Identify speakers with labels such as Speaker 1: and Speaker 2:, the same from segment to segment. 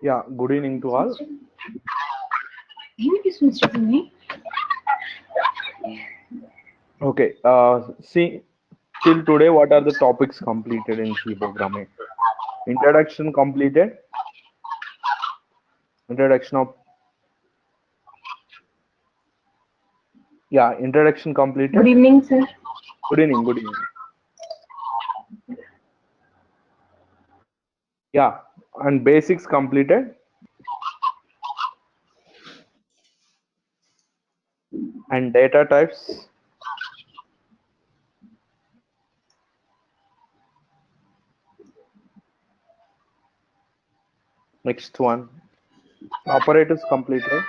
Speaker 1: Yeah, good evening to all. Okay, see, till today, what are the topics completed in C programming? Introduction completed. Introduction of, yeah, introduction
Speaker 2: Good
Speaker 1: completed.
Speaker 2: evening, sir.
Speaker 1: Good evening, good evening. Yeah, and basics completed. And data types. Next one, operators completed.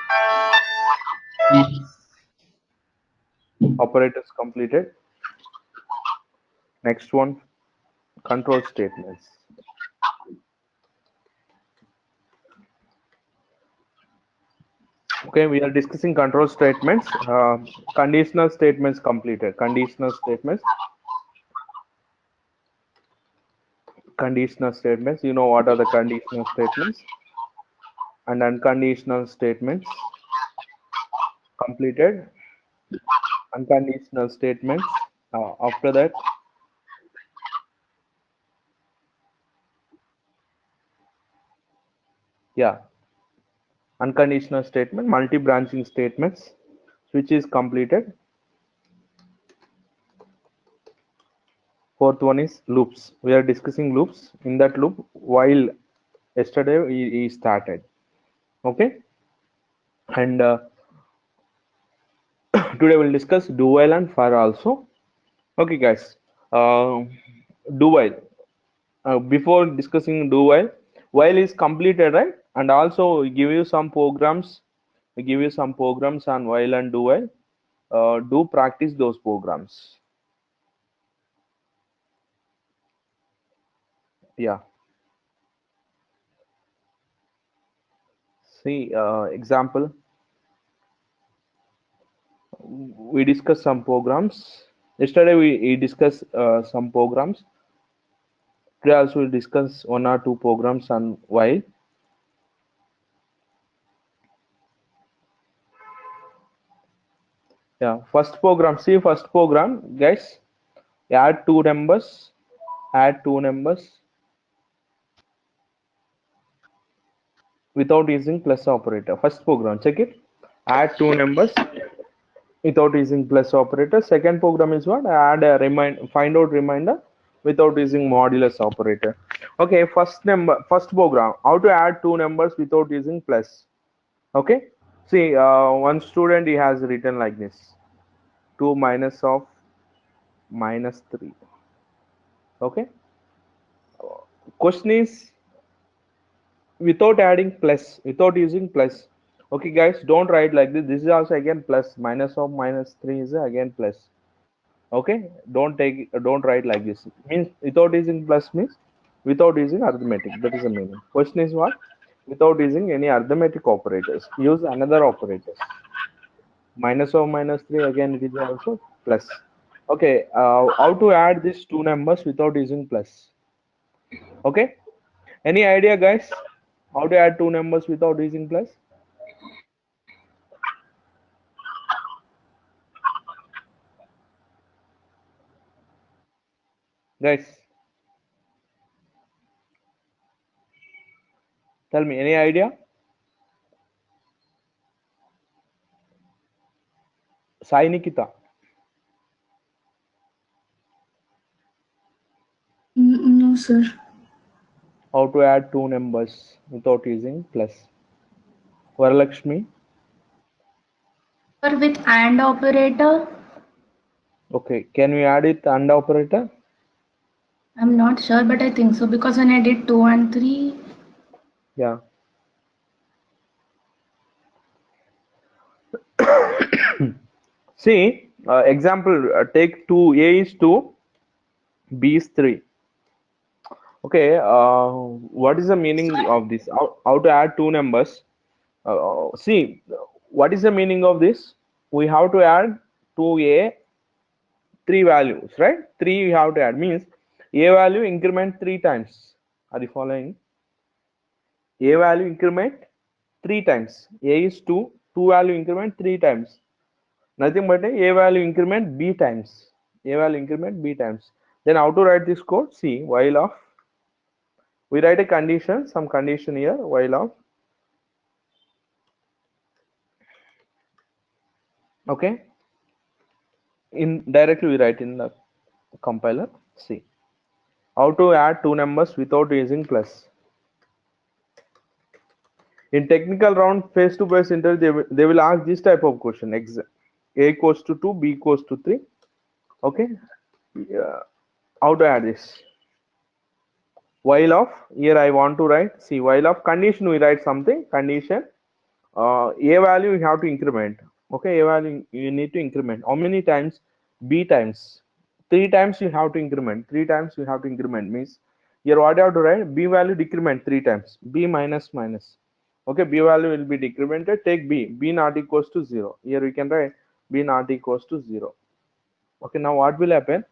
Speaker 1: Operators completed. Next one, control statements. Okay, we are discussing control statements. Conditional statements completed. Conditional statements. Conditional statements. You know what are the conditional statements? And unconditional statements completed. Unconditional statements. After that, yeah, unconditional statement, multi-branching statements, which is completed. Fourth one is loops. We are discussing loops. In that loop, while yesterday we started. Okay, and today we'll discuss do while and for also. Okay, guys. Do while. Before discussing do while is completed, right? And also we give you some programs. We give you some programs on while and do while. Do practice those programs. Yeah. See, example. We discussed some programs. Yesterday we discussed some programs. Today also we'll discuss one or two programs on while. Yeah, first program. See, first program, guys. Add two numbers. Add two numbers without using plus operator. First program, check it. Add two numbers without using plus operator. Second program is what? Add a find out reminder without using modulus operator. Okay, first program. How to add two numbers without using plus? Okay. See, one student he has written like this: 2 minus of minus 3. Okay. Question is without adding plus, without using plus. Okay, guys, don't write like this. This is also again plus. Minus of minus 3 is again plus. Okay, don't write like this. Means without using plus means without using arithmetic. That is the meaning. Question is what? Without using any arithmetic operators. Use another operators. Minus of minus 3 again it is also plus. Okay, how to add these two numbers without using plus? Okay, any idea, guys? How to add two numbers without using plus? Guys, tell me, any idea? Sai Nikita,
Speaker 2: No, sir.
Speaker 1: how to add two numbers without using plus? Varalakshmi,
Speaker 2: Or with AND operator?
Speaker 1: okay, can we add it and operator?
Speaker 2: I'm not sure, but I think so because when I did 2 and 3,
Speaker 1: Yeah. See, example, take 2, A is 2, B is 3. Okay, what is the meaning of this? How to add two numbers? See, what is the meaning of this? We have to add 2A, 3 values, right? 3 we have to add means A value increment 3 times. Are you following? A value increment 3 times. A is 2, 2 value increment 3 times. Nothing but a value increment B times. A value increment B times. Then how to write this code? See, while of, we write a condition, some condition here, while of, okay, in directly we write in the compiler. See, how to add two numbers without using plus. In technical round, face-to-face interview, they will ask this type of question. A equals to 2, B equals to 3. Okay. Yeah. How to add this? While of, here I want to write, see, while of condition, we write something, condition, A value you have to increment. Okay, A value you need to increment. How many times? B times. 3 times you have to increment. 3 times you have to increment means here what you have to write? B value decrement 3 times. B minus minus. Okay, B value will be decremented. Take B. B not equals to 0. Here we can write B not equals to 0. Okay, now what will happen?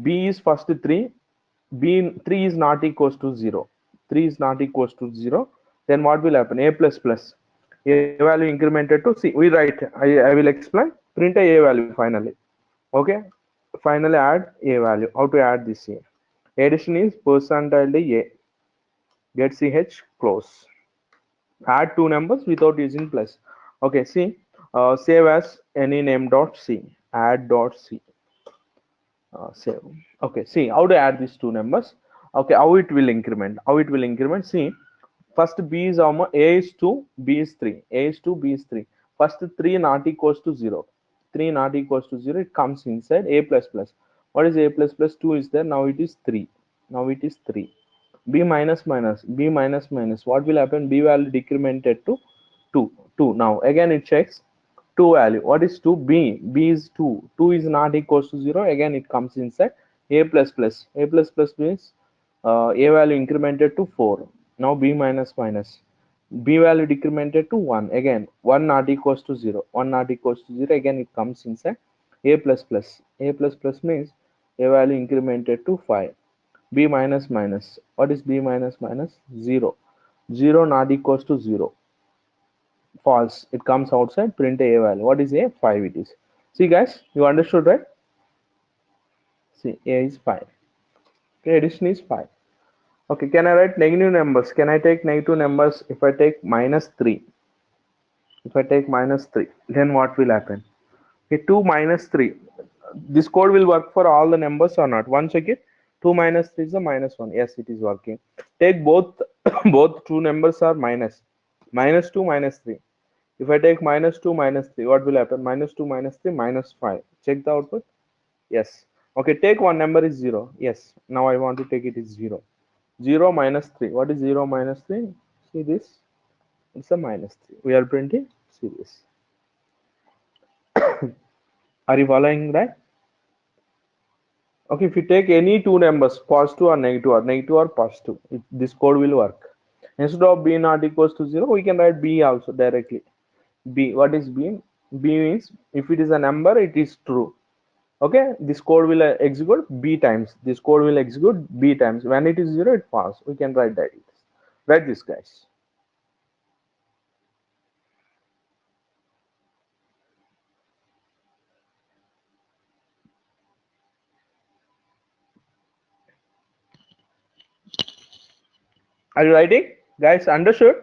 Speaker 1: B is first 3. B 3 is not equals to 0. 3 is not equals to 0. Then what will happen? A plus plus. A value incremented to C. We write. I will explain. Print a value finally. Okay. Finally add A value. How to add this here? Addition is percentile A. Get CH close. Add two numbers without using plus. Okay. See. Save as any name dot C. Add dot C. Save. Okay, see how to add these two numbers. Okay, how it will increment? How it will increment? See, first B is almost A is 2, B is 3. A is 2, B is 3. First 3 not equals to 0. 3 not equals to 0. It comes inside A plus plus. What is A plus plus? 2 is there. Now it is 3. Now it is 3. B minus minus. B minus minus. What will happen? B value decremented to 2. 2. Now again it checks 2 value. What is 2? B. B is 2. 2 is not equals to 0. Again it comes inside A plus plus. A plus plus means A value incremented to 4. Now B minus minus. B value decremented to 1. Again 1 not equals to 0. 1 not equals to 0. Again it comes inside A plus plus. A plus plus means A value incremented to 5. B minus minus. What is B minus minus? 0. 0 not equals to 0. False. It comes outside. Print a value. What is A? 5 it is. See guys, you understood, right? See, A is 5. Okay, addition is 5. Okay, can I write negative numbers? Can I take negative numbers if I take minus 3? If I take minus 3, then what will happen? Okay, 2 minus 3. This code will work for all the numbers or not? One check it. 2 minus 3 is a minus 1. Yes, it is working. Take both, both two numbers are minus. Minus 2, minus 3. If I take minus 2, minus 3, what will happen? Minus 2, minus 3, minus 5. Check the output. Yes. Okay, take one number is 0. Yes. Now I want to take it is 0. 0 minus 3. What is 0 minus 3? See this? It's a minus 3. We are printing. See this. Are you following that? Okay, if you take any two numbers, positive or positive, this code will work. Instead of B not equals to 0, we can write B also directly. B. What is B? B means if it is a number, it is true. Okay, this code will execute B times. This code will execute B times. When it is 0, it false. We can write that. Write this, guys. Are you writing? Guys, understood?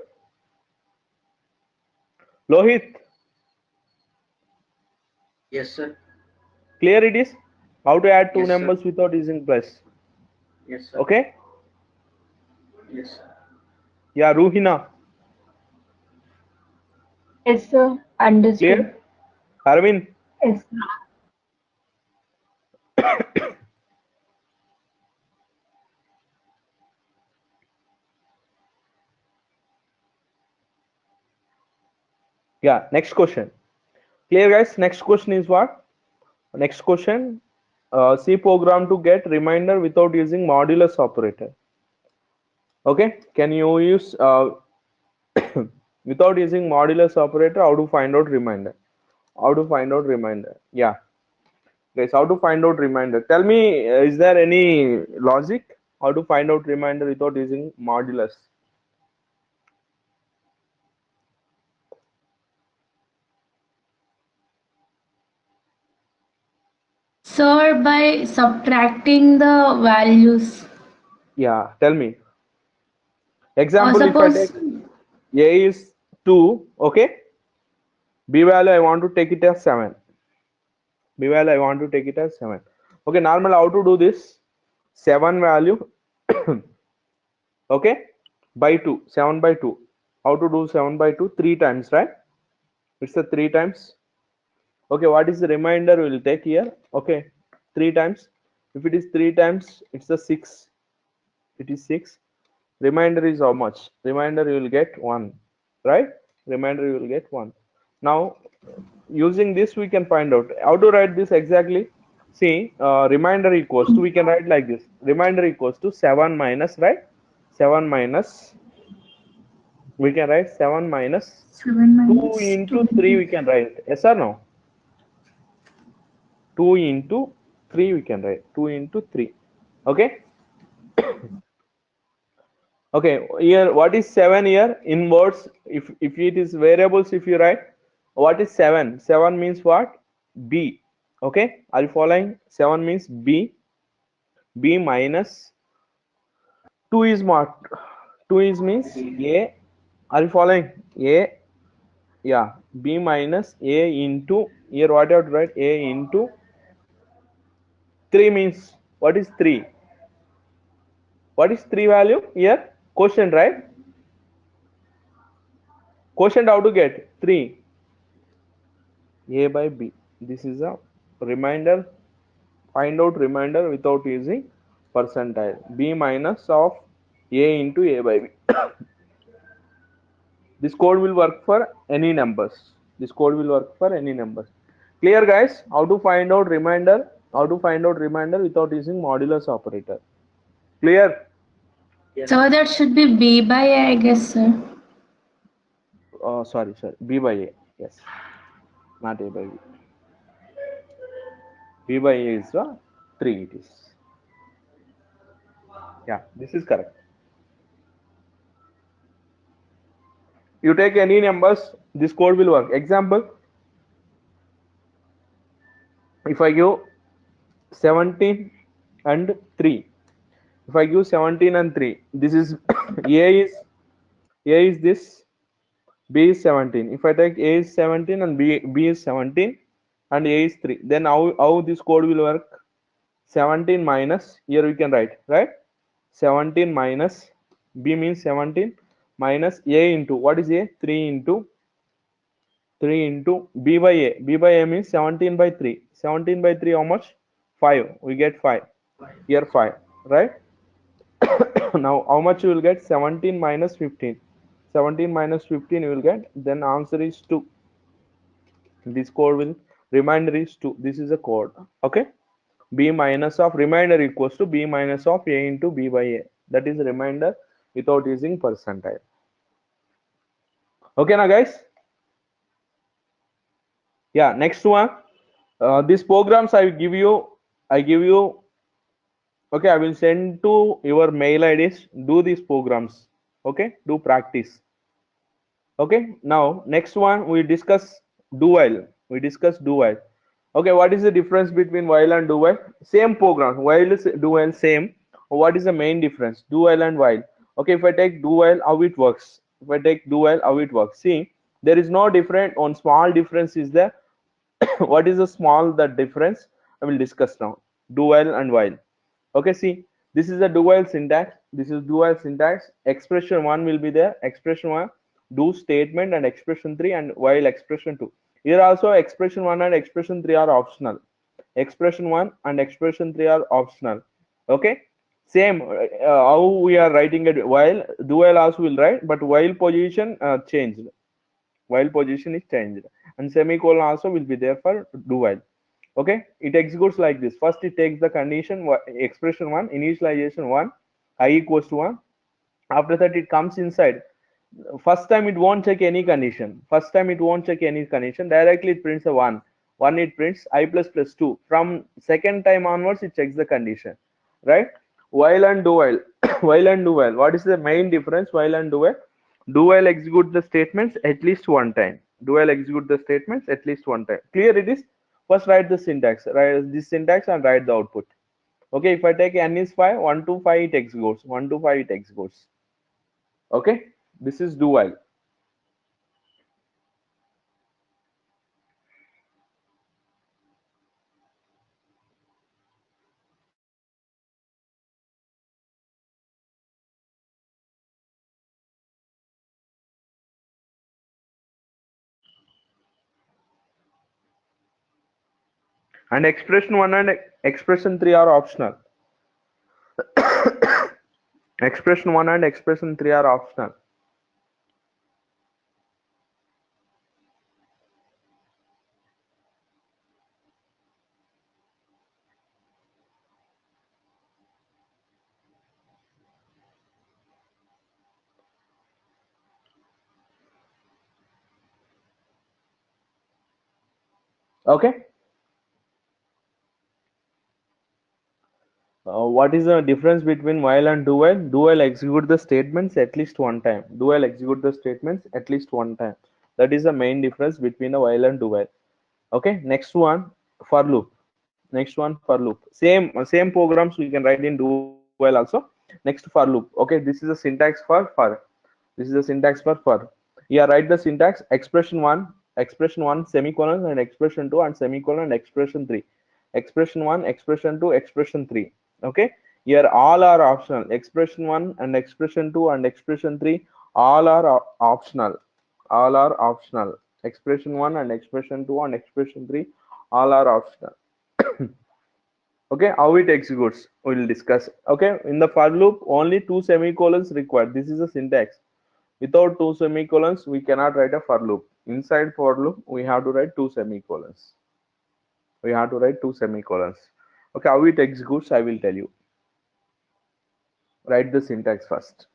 Speaker 1: Lohit?
Speaker 3: Yes, sir.
Speaker 1: Clear it is? How to add two
Speaker 3: Yes, sir.
Speaker 1: numbers without using plus.
Speaker 3: Yes, sir.
Speaker 1: Okay?
Speaker 3: Yes, sir.
Speaker 1: Yeah, Ruhina.
Speaker 4: Yes, sir. Understood.
Speaker 1: Clear? Arvind?
Speaker 4: Yes, sir.
Speaker 1: Yeah, next question. Clear, guys? Next question is what? Next question. C program to get reminder without using modulus operator. Okay, can you use without using modulus operator? How to find out reminder? How to find out reminder? Yeah, guys, how to find out reminder? Tell me, is there any logic? How to find out reminder without using modulus?
Speaker 2: Sir, by subtracting the values.
Speaker 1: Yeah, tell me. Example, if I
Speaker 2: Suppose
Speaker 1: take A is 2, okay? B value I want to take it as 7. B value I want to take it as 7. Okay, normal how to do this? 7 value, okay, by 2, 7 by 2. How to do 7 by 2? 3 times, right? It's a 3 times. Okay, what is the remainder we'll take here? Okay, 3 times. If it is 3 times, it's a 6. It is 6. Remainder is how much? Remainder you will get 1, right? Remainder you will get 1. Now, using this we can find out how to write this exactly. See, remainder equals to, we can write like this. Remainder equals to 7 minus, right? 7 minus, we can write 7 minus
Speaker 2: 7
Speaker 1: 2
Speaker 2: minus
Speaker 1: into 3
Speaker 2: 2.
Speaker 1: we can write. Yes or no? 2 into 3 we can write. 2 into 3. Okay? Okay, here what is 7 here in words? If it is variables, if you write, what is 7? 7 means what? B. Okay, are you following? 7 means B. B minus 2 is what? 2 is means A. Are you following? A. Yeah. B minus A into, here what you have to write? A into 3 means, what is 3? What is 3 value here? Quotient, right? Quotient how to get? 3. A by B. This is a remainder. Find out remainder without using percentile. B minus of A into A by B. This code will work for any numbers. This code will work for any numbers. Clear, guys? How to find out remainder? How to find out remainder without using modulus operator? Clear?
Speaker 3: Yes.
Speaker 2: So that should be B by A, I guess, sir.
Speaker 1: Sorry. B by A. Yes. Not A by B. B by A is 3. It is. Yeah, this is correct. You take any numbers, this code will work. Example, if I give 17 and 3, if I give 17 and 3, this is A is this, B is 17. If I take A is 17 and B is 17 and A is 3, then how this code will work? 17 minus, here we can write, right? 17 minus, B means 17 minus A into, what is A? 3 into B by A. B by A means 17 by 3. 17 by 3 how much? 5. We get 5. Here 5, right? Now how much you will get? 17 minus 15. 17 minus 15 you will get. Then answer is 2. This code will, remainder is 2. This is a code. Okay? B minus of remainder equals to B minus of A into B by A. That is remainder without using percentile. Okay now guys? Yeah, next one. These programs I give you, okay, I will send to your mail IDs. Do these programs. Okay, do practice. Okay, now next one we discuss do while. We discuss do while. Okay, what is the difference between while and do while? Same program. While is do while same. What is the main difference? Do while and while. Okay, if I take do while, how it works? If I take do while, how it works? See, there is no different. On small difference is there. What is the small that difference? I will discuss now. Do while and while. Okay, see, this is the do while syntax. This is do while syntax. Expression 1 will be there. Expression 1, do statement, and expression 3, and while expression 2. Here also expression 1 and expression 3 are optional. Expression 1 and expression 3 are optional. Okay, same how we are writing it while, do while also will write, but while position changed. While position is changed, and semicolon also will be there for do while. Okay, it executes like this. First it takes the condition expression 1, initialization 1, I equals to 1. After that it comes inside. First time it won't check any condition. Directly it prints a 1 it prints I plus plus 2. From second time onwards it checks the condition, right? While and do while. While and do while, what is the main difference? While and do while. Do while execute the statements at least one time. Do while execute the statements at least one time. Clear it is? First write the syntax, write this syntax and write the output. Okay, if I take n is 5, 1 to 5 it executes, 1 to 5 it executes. Okay, this is do while. And expression 1 and expression 3 are optional. Expression 1 and expression 3 are optional. Okay. What is the difference between while and do while? Do while execute the statements at least one time. Do while execute the statements at least one time. That is the main difference between a while and do while. Okay. Next one, for loop. Next one, for loop. Same programs we can write in do while also. Next, for loop. Okay. This is a syntax for. This is a syntax for. Here write the syntax expression 1 semicolon and expression 2 and semicolon and expression 3. Expression 1, expression 2, expression 3. Okay, here all are optional. Expression 1 and expression 2 and expression 3 all are optional. All are optional. Expression 1 and expression 2 and expression 3 all are optional. Okay, how it executes we'll discuss. Okay, in the for loop only 2 semicolons required. This is a syntax. Without 2 semicolons we cannot write a for loop. Inside for loop we have to write 2 semicolons. We have to write 2 semicolons. Okay, how it executes I will tell you. Write the syntax first.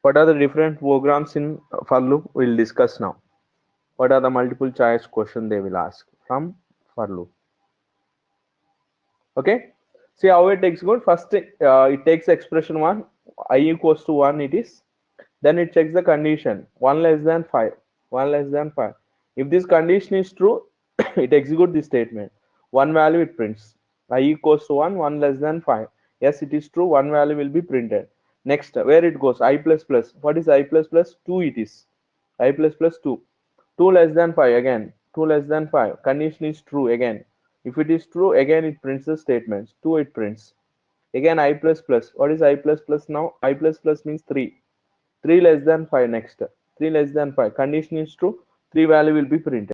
Speaker 1: What are the different programs in for loop? We'll discuss now. What are the multiple choice question they will ask from for loop? Okay, see how it executes. First, it takes expression 1, I equals to 1 it is. Then it checks the condition 1 less than 5. 1 less than 5. If this condition is true, it executes this statement. One value it prints. I equals to 1, 1 less than 5. Yes, it is true. One value will be printed. Next, where it goes? I plus plus. What is I plus plus? 2 it is. I plus plus 2. 2 less than 5 again. 2 less than 5. Condition is true again. If it is true, again it prints the statements. 2 it prints. Again I plus plus. What is I plus plus now? I plus plus means 3. 3 less than 5 next. 3 less than 5. Condition is true. 3 value will be printed.